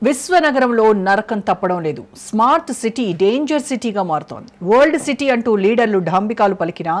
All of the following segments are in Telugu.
విశ్వనగరంలో నరకం తప్పడం లేదు. స్మార్ట్ సిటీ డేంజర్ సిటీగా మారుతోంది. వరల్డ్ సిటీ అంటూ లీడర్లు ఢంబికాలు పలికినా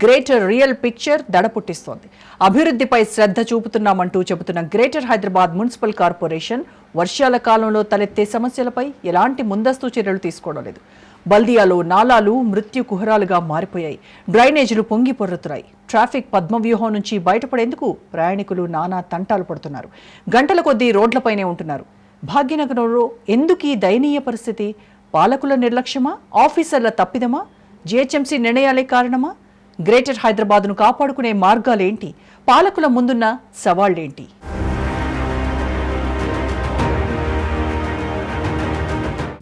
గ్రేటర్ రియల్ పిక్చర్ దడ పుట్టిస్తోంది. అభివృద్ధిపై శ్రద్ధ చూపుతున్నామంటూ చెబుతున్న గ్రేటర్ హైదరాబాద్ మున్సిపల్ కార్పొరేషన్ వర్షాల కాలంలో తలెత్తే సమస్యలపై ఎలాంటి ముందస్తు చర్యలు తీసుకోవడం లేదు. బల్దియాలో నాలాలు మృత్యు కుహరాలుగా మారిపోయాయి. డ్రైనేజీలు పొంగి పొర్రుతున్నాయి. ట్రాఫిక్ పద్మవ్యూహం నుంచి బయటపడేందుకు ప్రయాణికులు నానా తంటాలు పడుతున్నారు. గంటల కొద్దీ రోడ్లపైనే ఉంటున్నారు. భాగ్యనగరంలో ఎందుకు ఈ దయనీయ పరిస్థితి? పాలకుల నిర్లక్ష్యమా, ఆఫీసర్ల తప్పిదమా, జీహెచ్ఎంసీ నిర్ణయాలే కారణమా? గ్రేటర్ హైదరాబాద్ను కాపాడుకునే మార్గాలేంటి? పాలకుల ముందున్న సవాళ్లేంటి?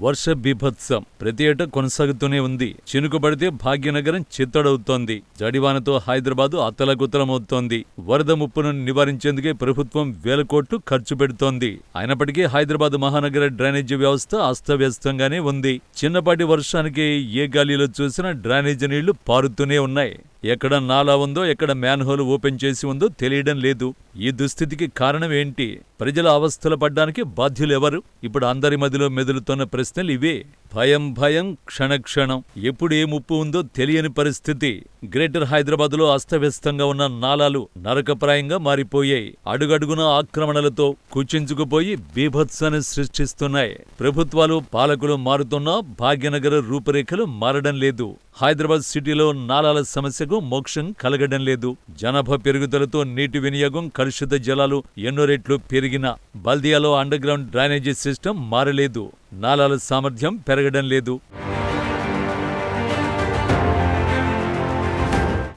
వర్ష బీభత్సం ప్రతి ఏటా కొనసాగుతూనే ఉంది. చినుకు పడితే భాగ్యనగరం చిత్తడవుతోంది. జడివానతో హైదరాబాదు అతలకుతలమవుతోంది. వరద ముప్పును నివారించేందుకే ప్రభుత్వం వేల కోట్లు ఖర్చు పెడుతోంది. అయినప్పటికీ హైదరాబాద్ మహానగర డ్రైనేజీ వ్యవస్థ అస్తవ్యస్తంగానే ఉంది. చిన్నపాటి వర్షానికి ఏ గాలిలో చూసినా డ్రైనేజీ నీళ్లు పారుతూనే ఉన్నాయి. ఎక్కడ నాలా ఉందో, ఎక్కడ మ్యాన్హోల్ ఓపెన్ చేసి ఉందో తెలియడం లేదు. ఈ దుస్థితికి కారణం ఏంటి? ప్రజల అవస్థలు పడ్డానికి బాధ్యులెవరు? ఇప్పుడు అందరి మదిలో మెదులుతున్న ప్రశ్నలు ఇవే. భయం భయం, క్షణక్షణం. ఎప్పుడు ఏ ముప్పు ఉందో తెలియని పరిస్థితి. గ్రేటర్ హైదరాబాద్లో అస్తవ్యస్తంగా ఉన్న నాలాలు నరకప్రాయంగా మారిపోయాయి. అడుగడుగున ఆక్రమణలతో కుచించుకుపోయి బీభత్సాన్ని సృష్టిస్తున్నాయి. ప్రభుత్వాలు, పాలకులు మారుతున్నా భాగ్యనగర రూపురేఖలు మారడం లేదు. హైదరాబాద్ సిటీలో నాలాల సమస్యకు మోక్షం కలగడం లేదు. జనాభా పెరుగుదలతో నీటి వినియోగం, కలుషిత జలాలు ఎన్నో రెట్లు పెరిగినా బల్దియాలో అండర్ గ్రౌండ్ డ్రైనేజీ సిస్టమ్ మారలేదు. నాలాల సామర్థ్యం పెరగడం లేదు.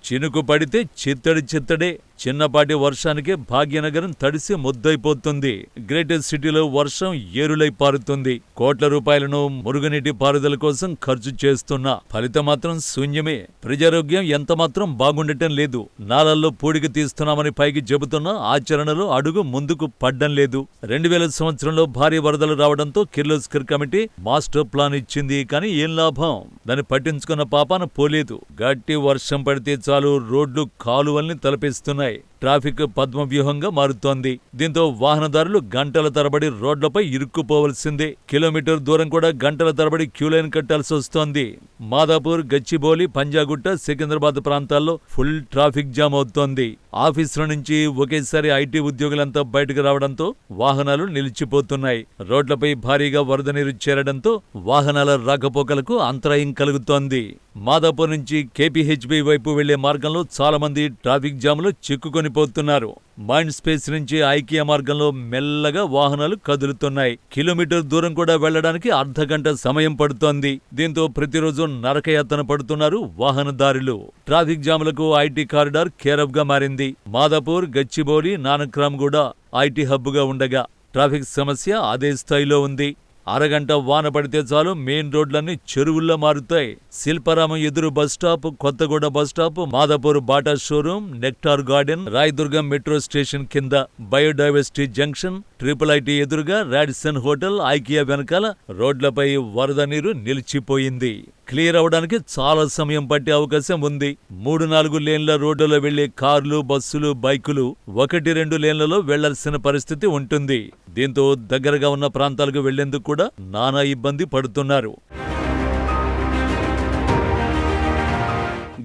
చినుకు పడితే చిత్తడే. చిన్నపాటి వర్షానికే భాగ్యనగరం తడిసి ముద్దైపోతుంది. గ్రేటర్ సిటీలో వర్షం ఏరులై పారుతుంది. కోట్ల రూపాయలను మురుగునీటి పారుదల కోసం ఖర్చు చేస్తున్నా ఫలితం మాత్రం శూన్యమే. ప్రజారోగ్యం ఎంతమాత్రం బాగుండటం లేదు. నాలల్లో పూడికి తీస్తున్నామని పైకి చెబుతున్నా ఆచరణలో అడుగు ముందుకు పడ్డం లేదు. 2000 సంవత్సరంలో భారీ వరదలు రావడంతో కిర్లోస్కర్ కమిటీ మాస్టర్ ప్లాన్ ఇచ్చింది. కానీ ఏం లాభం? దాన్ని పట్టించుకున్న పాపాన పోలేదు. గట్టి వర్షం పడితే చాలు రోడ్లు కాలువల్ని తలపిస్తున్నాయి. ట్రాఫిక్ పద్మవ్యూహంగా మారుతోంది. దీంతో వాహనదారులు గంటల తరబడి రోడ్లపై ఇరుక్కుపోవలసిందే. కిలోమీటర్ దూరం కూడా గంటల తరబడి క్యూలైన్ కట్టాల్సి వస్తోంది. మాదాపూర్, గచ్చిబౌలి, పంజాగుట్ట, సికింద్రాబాద్ ప్రాంతాల్లో ఫుల్ ట్రాఫిక్ జామ్ అవుతోంది. ఆఫీసుల నుంచి ఒకేసారి ఐటీ ఉద్యోగులంతా బయటకు రావడంతో వాహనాలు నిలిచిపోతున్నాయి. రోడ్లపై భారీగా వరద నీరు చేరడంతో వాహనాల రాకపోకలకు అంతరాయం కలుగుతోంది. మాదాపూర్ నుంచి కేపీహెచ్బీ వైపు వెళ్లే మార్గంలో చాలా మంది ట్రాఫిక్ జామ్లో చిక్కుకొని పోతున్నారు. మైండ్ స్పేస్ నుంచి ఐకియా మార్గంలో మెల్లగా వాహనాలు కదులుతున్నాయి. కిలోమీటర్ దూరం కూడా వెళ్లడానికి అర్ధగంట సమయం పడుతోంది. దీంతో ప్రతిరోజు నరకయాతన పడుతున్నారు వాహనదారులు. ట్రాఫిక్ జాములకు ఐటీ కారిడార్ కేరఫ్ గా మారింది. మాదాపూర్, గచ్చిబౌలి, నానక్రామ్గూడ ఐటీ హబ్గా ఉండగా ట్రాఫిక్ సమస్య అదే స్థాయిలో ఉంది. అరగంట వాన పడితే చాలు మెయిన్ రోడ్లన్నీ చెరువుల్లా మారుతాయి. శిల్పారామం ఎదురు bus stop, Kothaguda bus stop, Madhapur Bata showroom, nectar garden, Rayadurgam metro station కింద బయోడైవర్సిటీ జంక్షన్, ట్రిపుల్ ఐటీ ఎదురుగా రాడిసన్ హోటల్, ఐకియా వెనకాల రోడ్లపై వరద నీరు నిలిచిపోయింది. క్లియర్ అవడానికి చాలా సమయం పట్టే అవకాశం ఉంది. 3-4 లేన్ల రోడ్డులో వెళ్లే కార్లు, బస్సులు, బైకులు 1-2 లేన్లలో వెళ్లాల్సిన పరిస్థితి ఉంటుంది. దీంతో దగ్గరగా ఉన్న ప్రాంతాలకు వెళ్లేందుకు కూడా నానా ఇబ్బంది పడుతున్నారు.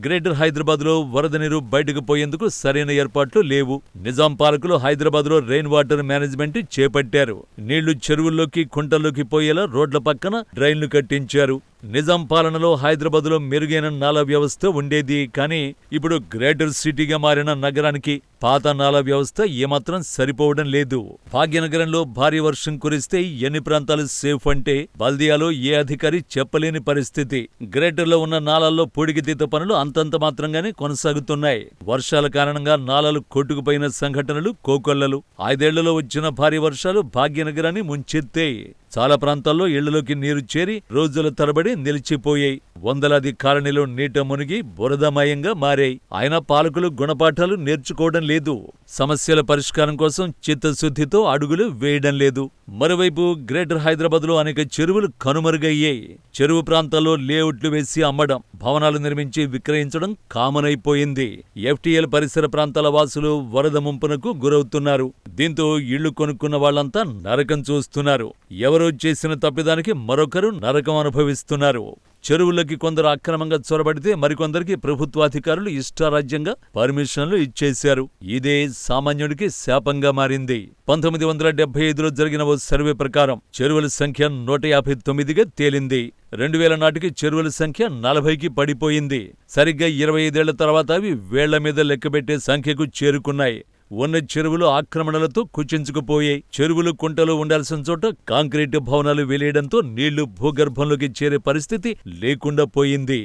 గ్రేటర్ హైదరాబాద్లో వరద నీరు బయటకు పోయేందుకు సరైన ఏర్పాట్లు లేవు. నిజాం పాలకులు హైదరాబాద్లో రెయిన్ వాటర్ మేనేజ్మెంట్ చేపట్టారు. నీళ్లు చెరువుల్లోకి, కుంటల్లోకి పోయేలా రోడ్ల పక్కన డ్రైన్లు కట్టించారు. నిజాం పాలనలో హైదరాబాద్లో మెరుగైన నాలా వ్యవస్థ ఉండేది. కానీ ఇప్పుడు గ్రేటర్ సిటీగా మారిన నగరానికి పాత నాలా వ్యవస్థ ఏమాత్రం సరిపోవడం లేదు. భాగ్యనగరంలో భారీ వర్షం కురిస్తే ఎన్ని ప్రాంతాలు సేఫ్ అంటే బల్దియాలో ఏ అధికారి చెప్పలేని పరిస్థితి. గ్రేటర్లో ఉన్న నాలాల్లో పూడికితీత పనులు అంతంత మాత్రంగానే కొనసాగుతున్నాయి. వర్షాల కారణంగా నాలాలు కొట్టుకుపోయిన సంఘటనలు కోకొల్లలు. 5 ఏళ్లలో వచ్చిన భారీ వర్షాలు భాగ్యనగరాన్ని ముంచెత్తాయి. చాలా ప్రాంతాల్లో ఇళ్లలోకి నీరు చేరి రోజుల తరబడి నిలిచిపోయాయి. వందలాది కాలనీలు నీట మునిగి బురదమయంగా మారాయి. అయినా పాలకులు గుణపాఠాలు నేర్చుకోవడం లేదు. సమస్యల పరిష్కారం కోసం చిత్తశుద్ధితో అడుగులు వేయడం లేదు. మరోవైపు గ్రేటర్ హైదరాబాద్లో అనేక చెరువులు కనుమరుగయ్యాయి. చెరువు ప్రాంతాల్లో లేఅవుట్లు వేసి అమ్మడం, భవనాలు నిర్మించి విక్రయించడం కామన్ అయిపోయింది. ఎఫ్టీఎల్ పరిసర ప్రాంతాల వాసులు వరద ముంపునకు గురవుతున్నారు. దీంతో ఇళ్లు కొనుక్కున్న వాళ్లంతా నరకం చూస్తున్నారు. ఎవరో చేసిన తప్పిదానికి మరొకరు నరకం అనుభవిస్తున్నారు. చెరువుల్లోకి కొందరు అక్రమంగా చొరబడితే మరికొందరికి ప్రభుత్వాధికారులు ఇష్టారాజ్యంగా పర్మిషన్లు ఇచ్చేశారు. ఇదే సామాన్యుడికి శాపంగా మారింది. 1975లో జరిగిన ఓ సర్వే ప్రకారం చెరువుల సంఖ్య 159గా తేలింది. 2000 నాటికి చెరువుల సంఖ్య 40కి పడిపోయింది. సరిగ్గా 25 ఏళ్ల తర్వాత అవి వేళ్ల మీద లెక్కబెట్టే సంఖ్యకు చేరుకున్నాయి. ఉన్న చెరువులు ఆక్రమణలతో కుచించుకుపోయాయి. చెరువులు కుంటలు ఉండాల్సిన చోట కాంక్రీటు భవనాలు వెలియడంతో నీళ్లు భూగర్భంలోకి చేరే పరిస్థితి లేకుండా పోయింది.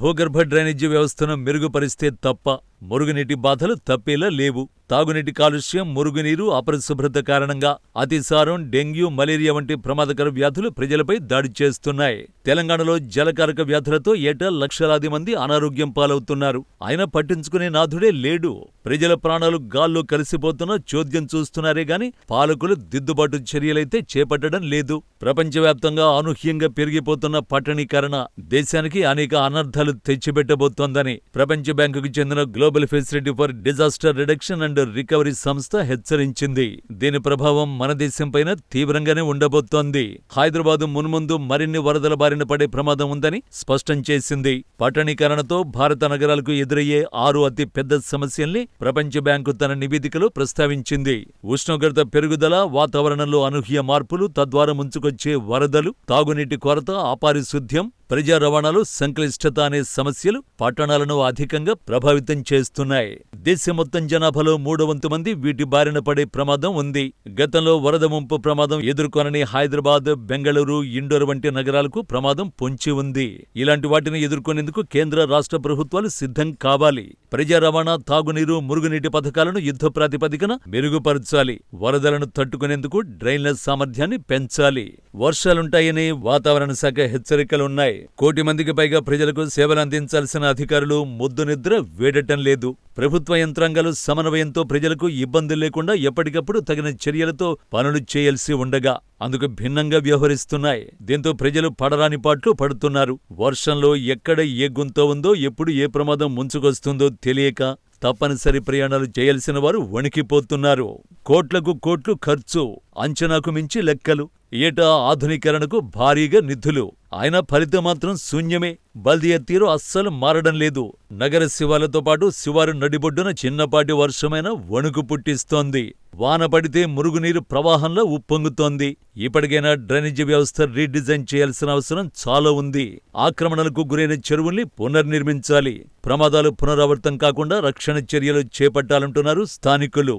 భూగర్భ డ్రైనేజీ వ్యవస్థను మెరుగుపరిస్తే తప్ప మురుగునీటి బాధలు తప్పేలా లేవు. తాగునీటి కాలుష్యం, మురుగునీరు అపరిశుభ్రత కారణంగా అతిసారం, డెంగ్యూ, మలేరియా వంటి ప్రమాదకర వ్యాధులు ప్రజలపై దాడి చేస్తున్నాయి. తెలంగాణలో జలకారక వ్యాధులతో ఏటా లక్షలాది మంది అనారోగ్యం పాలవుతున్నారు. అయినా పట్టించుకునే నాథుడే లేడు. ప్రజల ప్రాణాలు గాల్లో కలిసిపోతున్నా చోద్యం చూస్తున్నారే గాని పాలకులు దిద్దుబాటు చర్యలైతే చేపట్టడం లేదు. ప్రపంచవ్యాప్తంగా అనూహ్యంగా పెరిగిపోతున్న పట్టణీకరణ దేశానికి అనేక అనర్థాలు తెచ్చిపెట్టబోతోందని ప్రపంచ బ్యాంకుకు చెందిన global facility for disaster reduction and recovery సంస్థ హెచ్చరించింది. దీని ప్రభావం మన దేశంపైన తీవ్రంగానే ఉండబోతోంది. హైదరాబాద్ మున్ముందు మరిన్ని వరదల బారిన పడే ప్రమాదం ఉందని స్పష్టం చేసింది. పట్టణీకరణతో భారత నగరాలకు ఎదురయ్యే 6 అతి పెద్ద సమస్యల్ని ప్రపంచ బ్యాంకు తన నివేదికలో ప్రస్తావించింది. ఉష్ణోగ్రత పెరుగుదల, వాతావరణంలో అనూహ్య మార్పులు, తద్వారా ముంచుకొచ్చే వరదలు, తాగునీటి కొరత, అపారిశుద్ధ్యం, ప్రజా రవాణాలో సంక్లిష్టత అనే సమస్యలు పట్టణాలను అధికంగా ప్రభావితం చేస్తున్నాయి. దేశం మొత్తం జనాభాలో 3/3 మంది వీటి బారిన పడే ప్రమాదం ఉంది. గతంలో వరద ముంపు ప్రమాదం ఎదుర్కొనని హైదరాబాద్, బెంగళూరు, ఇండోర్ వంటి నగరాలకు ప్రమాదం పొంచి ఉంది. ఇలాంటి వాటిని ఎదుర్కొనేందుకు కేంద్ర, రాష్ట్ర ప్రభుత్వాలు సిద్ధం కావాలి. ప్రజా రవాణా, తాగునీరు, మురుగునీటి పథకాలను యుద్ధ ప్రాతిపదికన మెరుగుపరచాలి. వరదలను తట్టుకునేందుకు డ్రైన్ల సామర్థ్యాన్ని పెంచాలి. వర్షాలుంటాయని వాతావరణ శాఖ హెచ్చరికలున్నాయి. 1 కోటి మందికి పైగా ప్రజలకు సేవలందించాల్సిన అధికారులు ముద్దు నిద్ర వేడటం లేదు. ప్రభుత్వ యంత్రాంగాలు సమన్వయంతో ప్రజలకు ఇబ్బందులు లేకుండా ఎప్పటికప్పుడు తగిన చర్యలతో పనులు చేయాల్సి ఉండగా అందుకు భిన్నంగా వ్యవహరిస్తున్నాయి. దీంతో ప్రజలు పడరాని పాట్లు పడుతున్నారు. వర్షంలో ఎక్కడ ఏ గుంత ఉందో, ఎప్పుడు ఏ ప్రమాదం ముంచుకొస్తుందో తెలియక తప్పనిసరి ప్రయాణాలు చేయాల్సిన వారు వణికిపోతున్నారు. కోట్లకు కోట్లు ఖర్చు, అంచనాకు మించి లెక్కలు, ఏటా ఆధునీకరణకు భారీగా నిధులు. అయినా ఫలితం మాత్రం శూన్యమే. బల్దియా తీరు అస్సలు మారడం లేదు. నగర శివాలతో పాటు శివారు నడిబొడ్డున చిన్నపాటి వర్షమైన వణుకు పుట్టిస్తోంది. వాన పడితే మురుగునీరు ప్రవాహంలో ఉప్పొంగుతోంది. ఇప్పటికైనా డ్రైనేజీ వ్యవస్థ రీడిజైన్ చేయాల్సిన అవసరం చాలా ఉంది. ఆక్రమణలకు గురైన చెరువుల్ని పునర్నిర్మించాలి. ప్రమాదాలు పునరావృతం కాకుండా రక్షణ చర్యలు చేపట్టాలంటున్నారు స్థానికులు.